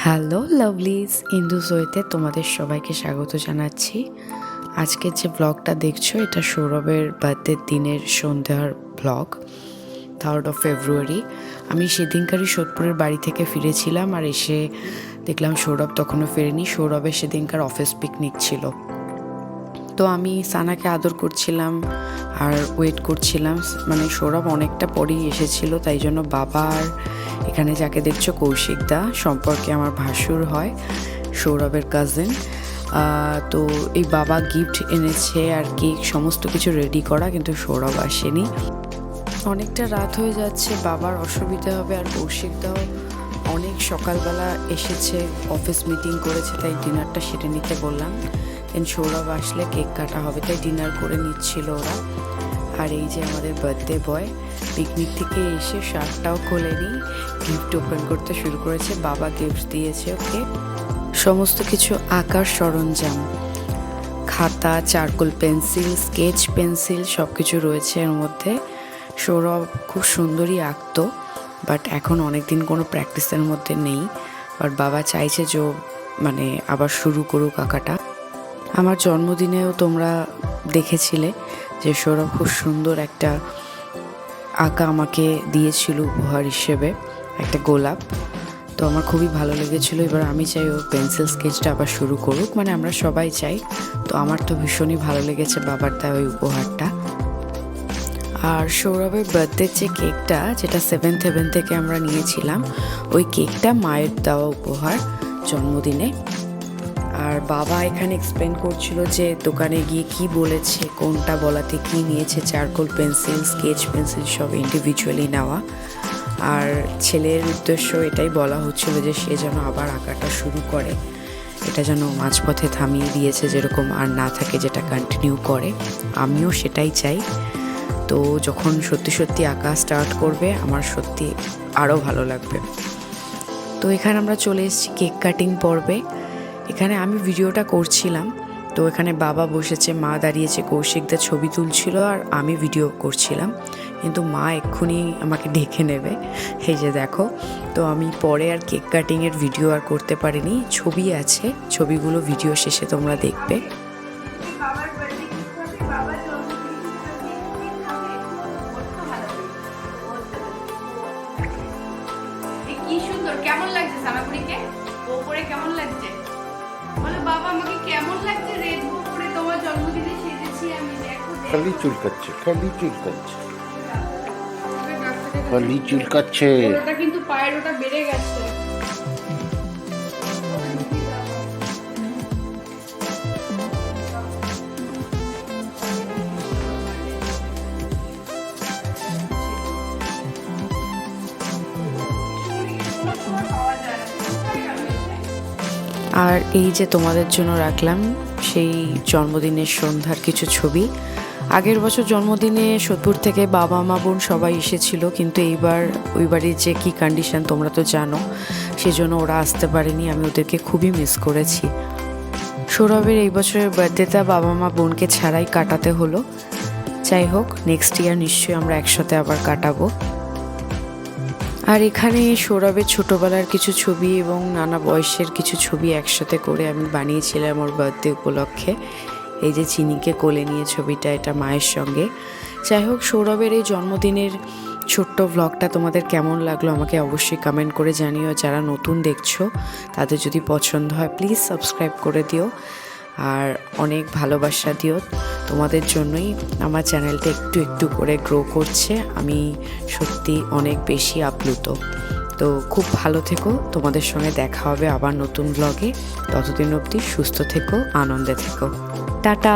Hello লাভলিজ ইন্দু জয়তে তোমাদের সবাইকে স্বাগত জানাচ্ছি। আজকের যে ব্লগটা দেখছো এটা সৌরভের বার্থডের দিনের সন্ধ্যার ব্লগ, 3rd of February। আমি সেদিনকারই সোদপুরের বাড়ি থেকে ফিরেছিলাম আর এসে দেখলাম সৌরভ তখনও ফেরেনি। সৌরভের সেদিনকার অফিস পিকনিক ছিল, তো আমি সানাকে আদর করছিলাম আর ওয়েট করছিলাম। মানে সৌরভ অনেকটা পরেই এসেছিল, তাই জন্য বাবা আর এখানে যাকে দেখছো কৌশিক দা সম্পর্কে আমার ভাসুর হয়, সৌরভের কাজিন। তো এই বাবা গিফট এনেছে আর কেক সমস্ত কিছু রেডি করা, কিন্তু সৌরভ আসেনি। অনেকটা রাত হয়ে যাচ্ছে, বাবার অসুবিধা হবে আর কৌশিক দাও অনেক সকালবেলা এসেছে, অফিস মিটিং করেছে, তাই ডিনারটা সেরে নিতে বললাম। দেন সৌরভ আসলে কেক কাটা হবে, তাই ডিনার করে নিচ্ছিল ওরা। আর এই যে আমাদের বার্থডে বয় পিকনিক থেকে এসে শার্টটাও খোলেনি, গিফট ওপেন করতে শুরু করেছে। বাবা গিফট দিয়েছে ওকে সমস্ত কিছু আঁকার সরঞ্জাম, খাতা, চারকোল পেন্সিল, স্কেচ পেন্সিল সব কিছু রয়েছে এর মধ্যে। সৌরভ খুব সুন্দরই আঁকতো, বাট এখন অনেক দিন কোনো প্র্যাকটিসের মধ্যে নেই। বাট বাবা চাইছে যে মানে আবার শুরু করুক আঁকাটা। আমার জন্মদিনেও তোমরা দেখেছিলে যে সৌরভ খুব সুন্দর একটা আঁকা আমাকে দিয়েছিল উপহার হিসেবে, একটা গোলাপ। তো আমার খুবই ভালো লেগেছিলো। এবার আমি চাই ও পেন্সিল স্কেচটা আবার শুরু করুক, মানে আমরা সবাই চাই। তো আমার তো ভীষণই ভালো লেগেছে বাবার দেওয়া ওই উপহারটা। আর সৌরভের বার্থডের যে কেকটা, যেটা 7th হেভেন থেকে আমরা নিয়েছিলাম, ওই কেকটা মায়ের দেওয়া উপহার জন্মদিনে। আর বাবা এখানে এক্সপ্লেন করছিল যে দোকানে গিয়ে কি বলেছে, কোনটা বলাতে কি নিয়েছে, চারকোল পেন্সিল, স্কেচ পেন্সিল সব ইন্ডিভিজুয়ালি নেওয়া। আর ছেলের উদ্দেশ্য এটাই বলা হচ্ছিল যে সে যেন আবার আঁকাটা শুরু করে, এটা যেন মাঝপথে থামিয়ে দিয়েছে যেরকম আর না থাকে, যেটা কন্টিনিউ করে। আমিও সেটাই চাই। তো যখন সত্যি সত্যি আঁকা স্টার্ট করবে আমার সত্যি আরও ভালো লাগবে। তো এখানে আমরা চলে এসেছি কেক কাটিং পর্বে। এখানে আমি ভিডিওটা করছিলাম, তো এখানে বাবা বসেছে, মা দাঁড়িয়েছে, কৌশিকদা ছবি তুলছিল আর আমি ভিডিও করছিলাম। কিন্তু মা এক্ষুনি আমাকে ডেকে নেবে, এই যে দেখো। তো আমি পরে আর কেক কাটিংয়ের ভিডিও আর করতে পারিনি, ছবি আছে, ছবিগুলো ভিডিও শেষে তোমরা দেখবে। কি সুন্দর, কেমন লাগছে সানাপুরিকে? ওপরে কেমন লাগছে বলো বাবা, আমাকে কেমন লাগছে রেড করে তোমার জন্মদিনে সেজেছি আমি। দেখো খালি চুলকাচ্ছে, খালি চুলকাচ্ছে, খালি চুলকাচ্ছে। ওটা কিন্তু পায়ের ওটা বেড়ে গেছে। আর এই যে তোমাদের জন্য রাখলাম সেই জন্মদিনের সন্ধ্যার কিছু ছবি। আগের বছর জন্মদিনে সোদপুর থেকে বাবা মা বোন সবাই এসেছিল, কিন্তু এইবার ওই বাড়ির যে কী কন্ডিশন তোমরা তো জানো, সেজন্য ওরা আসতে পারেনি। আমি ওদেরকে খুবই মিস করেছি। সৌরভের এই বছরের বার্থডেটা বাবা মা বোনকে ছাড়াই কাটাতে হলো। যাই হোক, নেক্সট ইয়ার নিশ্চয়ই আমরা একসাথে আবার কাটাবো। আর এখানে সৌরভের ছোটোবেলার কিছু ছবি এবং নানা বয়সের কিছু ছবি একসাথে করে আমি বানিয়েছিলাম ওর বার্থডে উপলক্ষে। এই যে চিনিকে কোলে নিয়ে ছবিটা, এটা মায়ের সঙ্গে। যাই হোক, সৌরভের এই জন্মদিনের ছোট্ট ভ্লগটা তোমাদের কেমন লাগলো আমাকে অবশ্যই কমেন্ট করে জানিও। যারা নতুন দেখছো তাদের যদি পছন্দ হয় প্লিজ সাবস্ক্রাইব করে দিও আর অনেক ভালোবাসা দিও। তোমাদের জন্যই আমার চ্যানেলটা একটু একটু করে গ্রো করছে, আমি সত্যি অনেক বেশি আপ্লুত। তো খুব ভালো থেকো, তোমাদের সঙ্গে দেখা হবে আবার নতুন ব্লগে। ততদিন অবধি সুস্থ থেকো, আনন্দে থেকো, টাটা।